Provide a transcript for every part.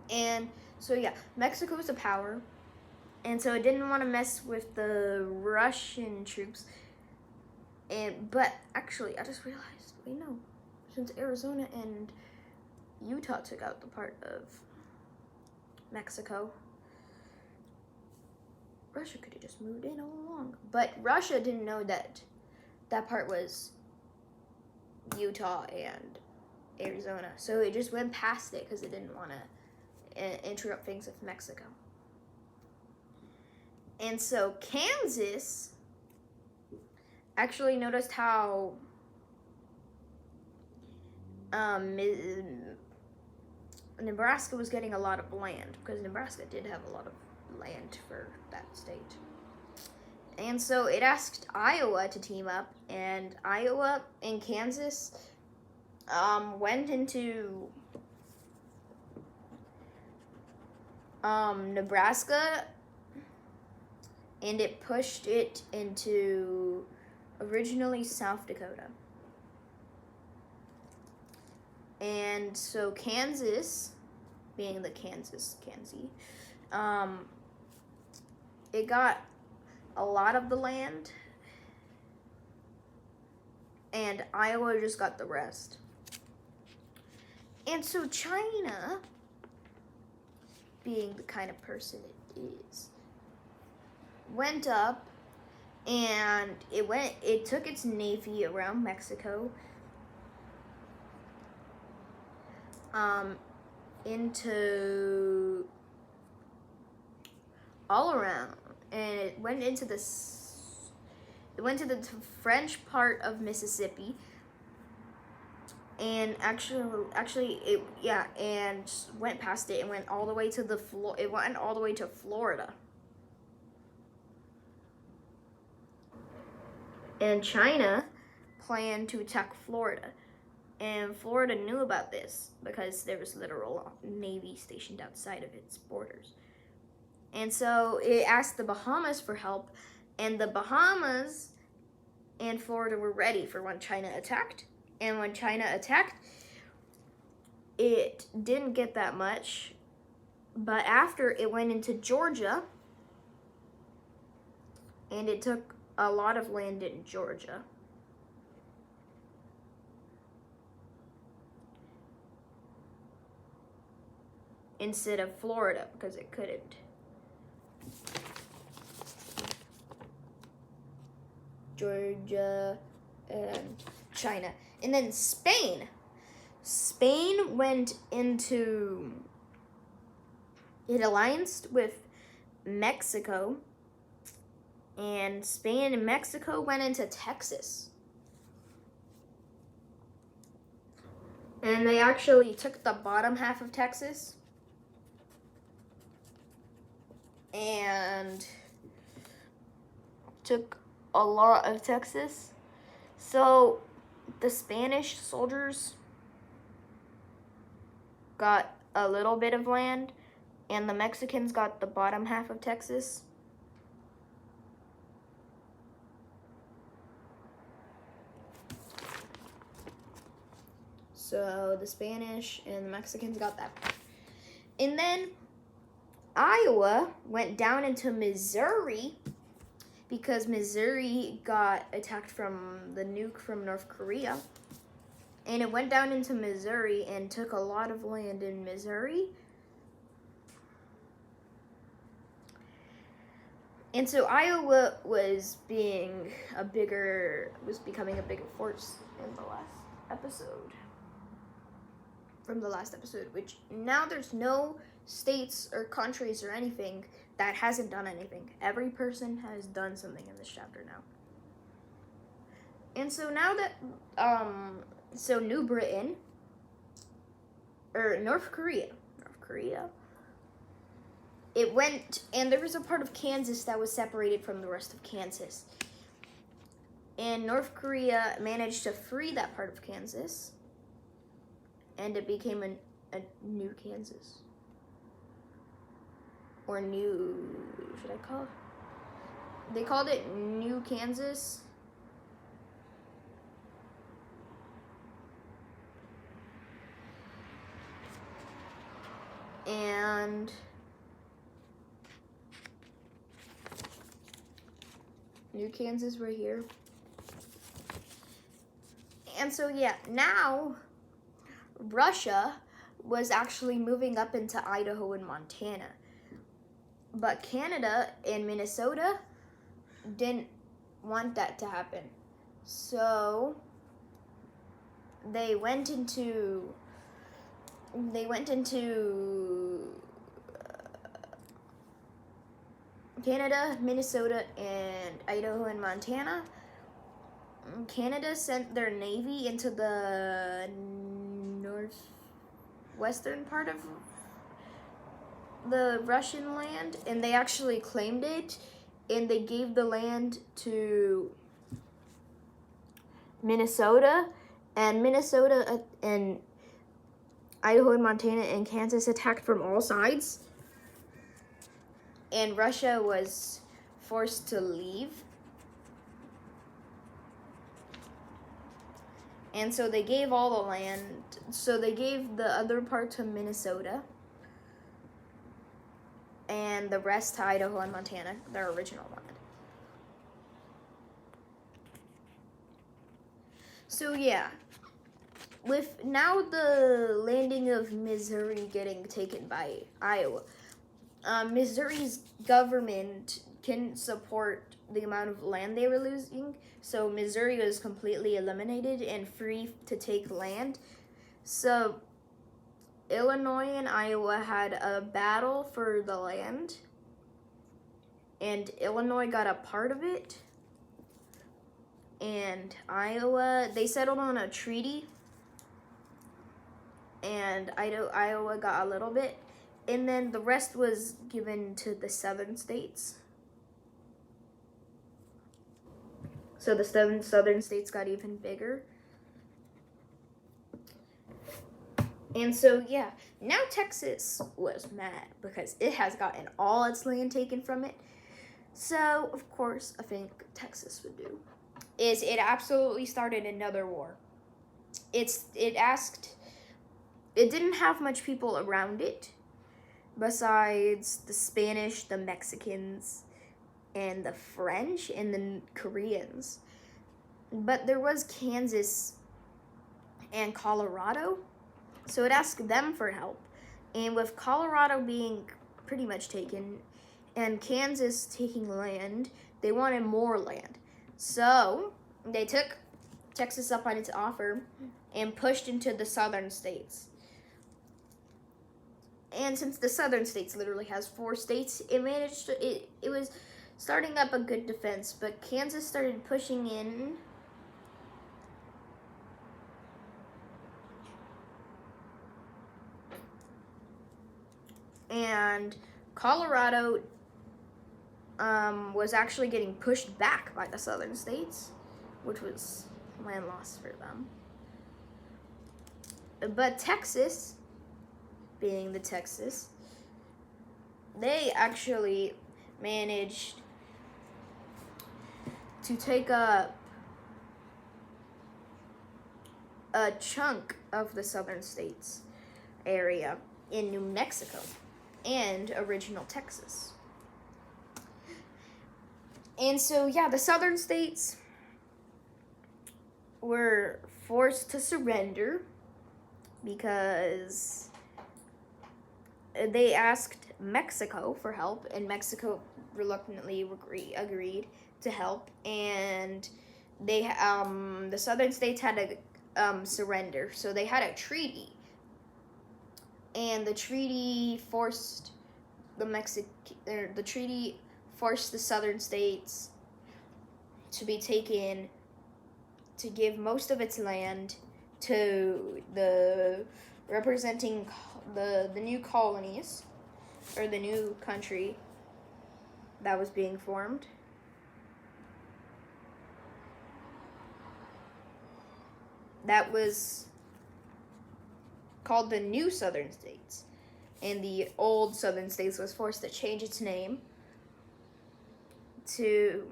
And so yeah, Mexico was a power, and so it didn't want to mess with the Russian troops. But actually, I just realized, wait, no, since Arizona and Utah took out the part of Mexico, Russia could have just moved in all along. But Russia didn't know that that part was Utah and Arizona, so it just went past it because it didn't want to interrupt things with Mexico. And so Kansas actually noticed how Nebraska was getting a lot of land, because Nebraska did have a lot of land for that state. And so it asked Iowa to team up, and Iowa and Kansas went into Nebraska, and it pushed it into originally South Dakota. And so Kansas, being the Kansas, it got a lot of the land, and Iowa just got the rest. And so China, being the kind of person it is, went up, and it took its navy around Mexico, into all around, and it went into the French part of Mississippi, and and went past it and went all the way to Florida. And China planned to attack Florida. And Florida knew about this because there was literal navy stationed outside of its borders. And so it asked the Bahamas for help, and the Bahamas and Florida were ready for when China attacked. And when China attacked, it didn't get that much, but after it went into Georgia, and it took a lot of land in Georgia. Instead of Florida, because it couldn't. Georgia and China. And then Spain. Spain went into, it allianced with Mexico, and Spain and Mexico went into Texas. And they actually took the bottom half of Texas and took a lot of Texas. So the Spanish soldiers got a little bit of land, and the Mexicans got the bottom half of Texas. So the Spanish and the Mexicans got that. And then Iowa went down into Missouri because Missouri got attacked from the nuke from North Korea. And it went down into Missouri and took a lot of land in Missouri. And so Iowa was becoming a bigger force in the last episode. From the last episode, which now there's no states or countries or anything that hasn't done anything. Every person has done something in this chapter now. And so now that, so New Britain, or North Korea, it went, and there was a part of Kansas that was separated from the rest of Kansas. And North Korea managed to free that part of Kansas, and it became a new Kansas. Or new, should I call it? They called it New Kansas. And New Kansas right here. And so yeah, now Russia was actually moving up into Idaho and Montana. But Canada and Minnesota didn't want that to happen. So they went into Canada, Minnesota, and Idaho and Montana. Canada sent their navy into the northwestern part of the Russian land, and they actually claimed it, and they gave the land to Minnesota, and Idaho and Montana and Kansas attacked from all sides, and Russia was forced to leave. And so they gave all the land, so they gave the other part to Minnesota, and the rest to Idaho and Montana, their original land. So yeah, with now the landing of Missouri getting taken by Iowa, Missouri's government couldn't support the amount of land they were losing, so Missouri was completely eliminated and free to take land. So Illinois and Iowa had a battle for the land, and Illinois got a part of it, and Iowa, they settled on a treaty, and Iowa got a little bit, and then the rest was given to the southern states. So the southern states got even bigger. And so, yeah, now Texas was mad because it has gotten all its land taken from it. So, of course, I think Texas would do is it absolutely started another war. It didn't have much people around it besides the Spanish, the Mexicans, and the French, and the Koreans. But there was Kansas and Colorado, so it asked them for help. And with Colorado being pretty much taken and Kansas taking land, they wanted more land. So they took Texas up on its offer and pushed into the southern states. And since the southern states literally has 4 states, it was starting up a good defense, but Kansas started pushing in. And Colorado was actually getting pushed back by the southern states, which was land loss for them. But Texas, being the Texas, they actually managed to take up a chunk of the southern states area in New Mexico and original Texas. And so, yeah, the southern states were forced to surrender because they asked Mexico for help, and Mexico reluctantly agreed to help, and they the southern states had to surrender, so they had a treaty, and the treaty forced the southern states to be taken, to give most of its land to the representing the new colonies, or the new country that was being formed. That was called the New Southern States, and the old Southern States was forced to change its name to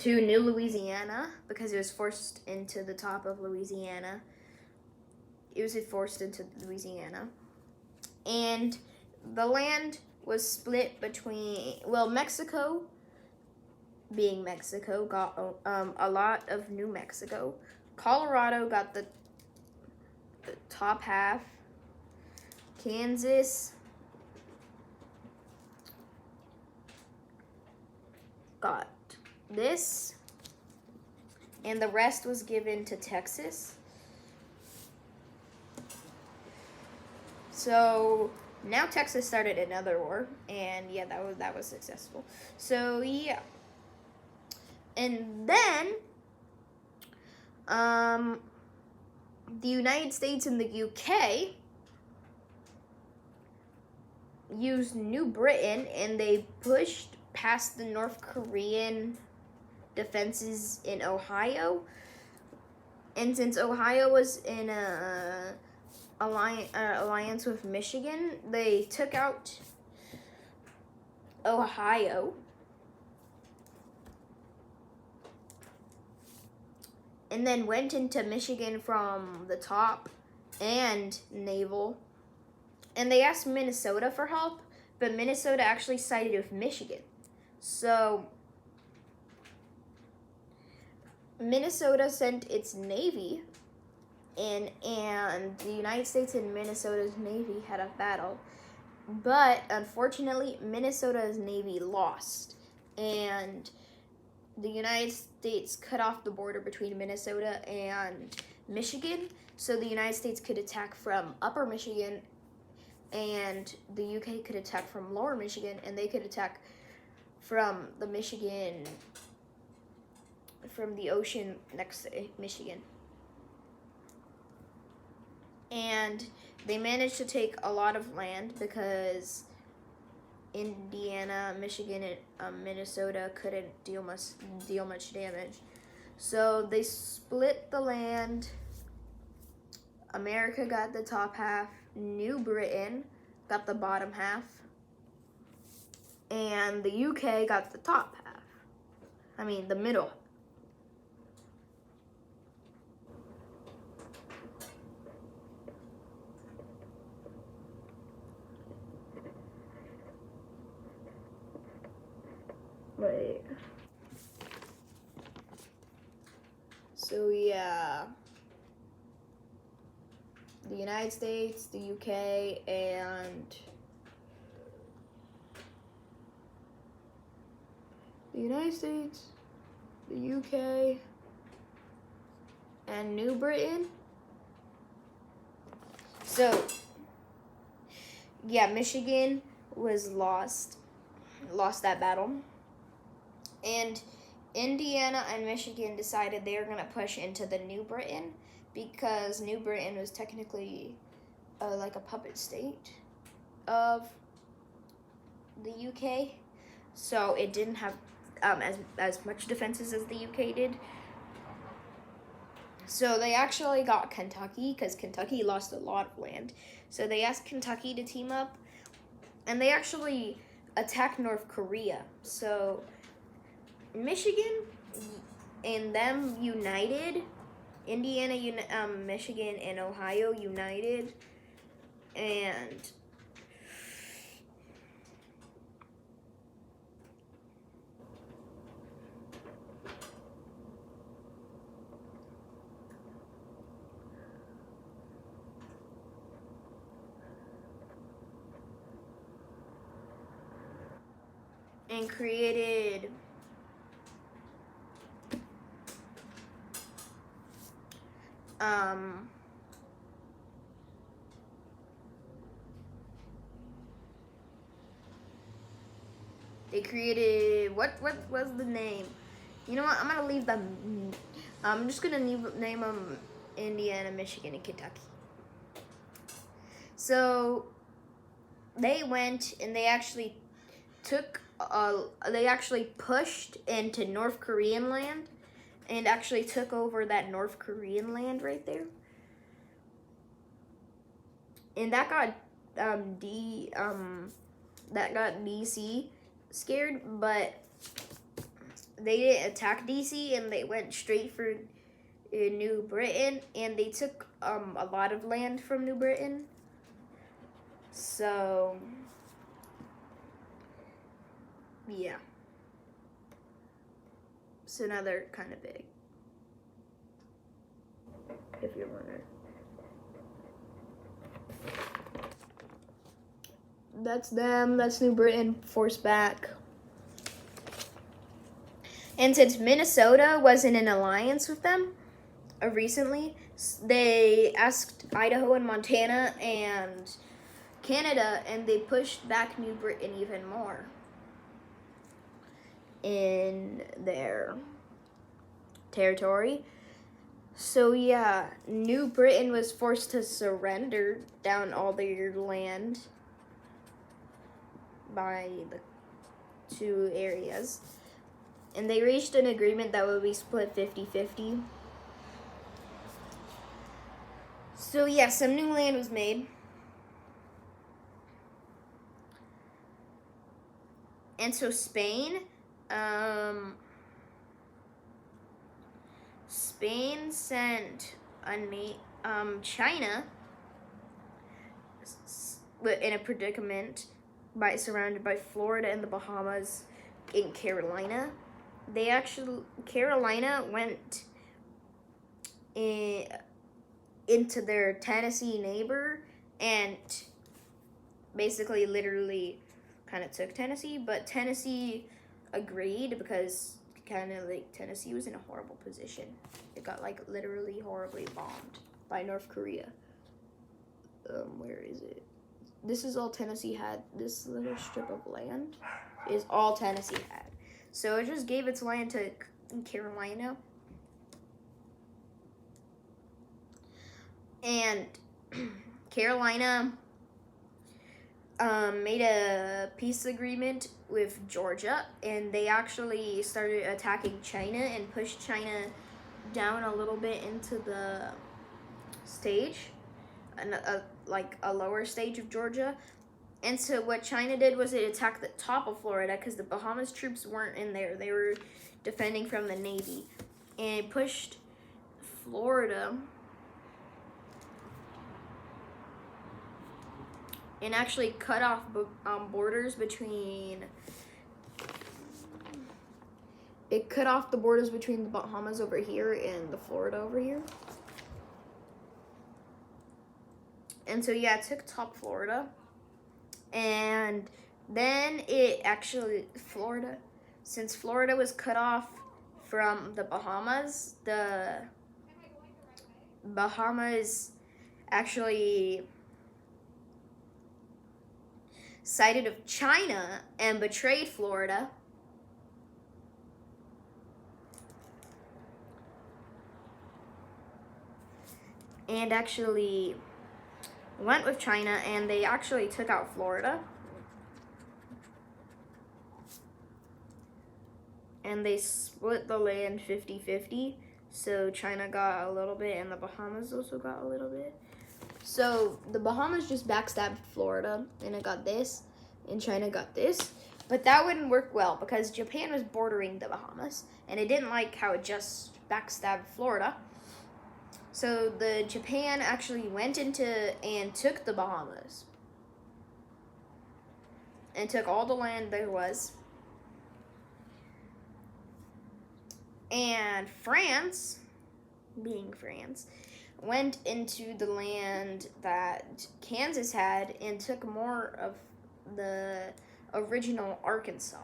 to New Louisiana because it was forced into the top of Louisiana. It was forced into Louisiana. And the land was split between, well, Mexico, being Mexico, got a lot of New Mexico. Colorado got the top half. Kansas got this, and the rest was given to Texas. So now Texas started another war, and yeah, that was successful. So yeah, and then the United States and the UK used New Britain, and they pushed past the North Korean defenses in Ohio. And since Ohio was in a alliance with Michigan, they took out Ohio. And then went into Michigan from the top and naval. And they asked Minnesota for help, but Minnesota actually sided with Michigan. So Minnesota sent its navy, and the United States and Minnesota's navy had a battle. But unfortunately, Minnesota's navy lost, and the United States cut off the border between Minnesota and Michigan, so the United States could attack from Upper Michigan, and the UK could attack from Lower Michigan, and they could attack from the ocean next to Michigan. And they managed to take a lot of land because Indiana, Michigan, and Minnesota couldn't deal much damage. So they split the land. America got the top half. New Britain got the bottom half. And the UK got the top half. I mean, the middle. Wait. So yeah, the United States, the UK, and the United States, the UK, and New Britain. So yeah, Michigan was lost that battle. And Indiana and Michigan decided they were going to push into the New Britain because New Britain was technically like a puppet state of the UK. So it didn't have as much defenses as the UK did. So they actually got Kentucky because Kentucky lost a lot of land. So they asked Kentucky to team up, and they actually attacked North Korea. So Michigan and them united. Indiana, Michigan, and Ohio united, and created they created what was the name? You know what? I'm gonna leave them. I'm just gonna name them Indiana, Michigan, and Kentucky. So they went and they actually pushed into North Korean land and actually took over that North Korean land right there. And that got DC scared, but they didn't attack DC, and they went straight for New Britain, and they took a lot of land from New Britain. So yeah. So now they're kind of big, if you're wondering. That's them. That's New Britain forced back. And since Minnesota was in an alliance with them recently, they asked Idaho and Montana and Canada, and they pushed back New Britain even more in their territory. So yeah, New Britain was forced to surrender down all their land by the two areas. And they reached an agreement that would be split 50-50. So yeah, some new land was made. And so Spain sent China in a predicament surrounded by Florida and the Bahamas in Carolina. Carolina went into their Tennessee neighbor and basically literally kind of took Tennessee, but Tennessee agreed because kind of like Tennessee was in a horrible position. It got like literally horribly bombed by North Korea. Where is it? This is all Tennessee had. This little strip of land is all Tennessee had. So it just gave its land to Carolina. And Carolina made a peace agreement with Georgia, and they actually started attacking China and pushed China down a little bit into the stage, like a lower stage of Georgia. And so what China did was it attacked the top of Florida because the Bahamas troops weren't in there. They were defending from the Navy. And it pushed Florida and actually cut off borders between... It cut off the borders between the Bahamas over here and the Florida over here. And so, yeah, it took top Florida. And then it actually, since Florida was cut off from the Bahamas actually sided with China and betrayed Florida. And actually went with China, and they actually took out Florida. And they split the land 50-50. So China got a little bit, and the Bahamas also got a little bit. So the Bahamas just backstabbed Florida, and it got this, and China got this. But that wouldn't work well because Japan was bordering the Bahamas, and it didn't like how it just backstabbed Florida. So the Japan actually went into and took the Bahamas and took all the land there was. And France, being France, went into the land that Kansas had and took more of the original Arkansas.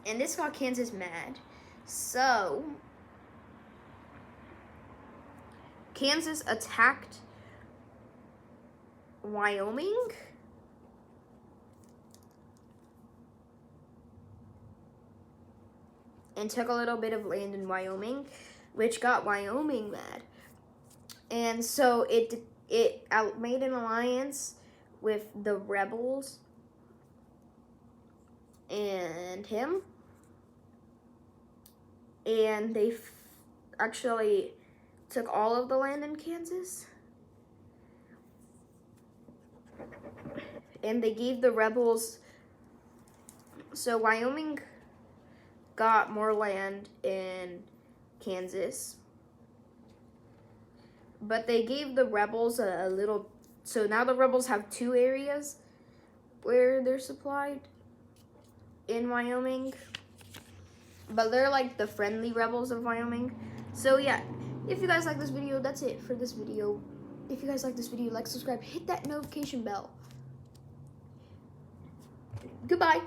And this got Kansas mad. So Kansas attacked Wyoming. And took a little bit of land in Wyoming, which got Wyoming mad. And so it made an alliance with the rebels and him. And they actually took all of the land in Kansas. And they gave the rebels So Wyoming got more land in Kansas, but they gave the rebels a little. So now the rebels have 2 areas where they're supplied in Wyoming, but they're like the friendly rebels of Wyoming. So yeah, if you guys like this video, that's it for this video. If you guys like this video, like, subscribe, hit that notification bell. Goodbye.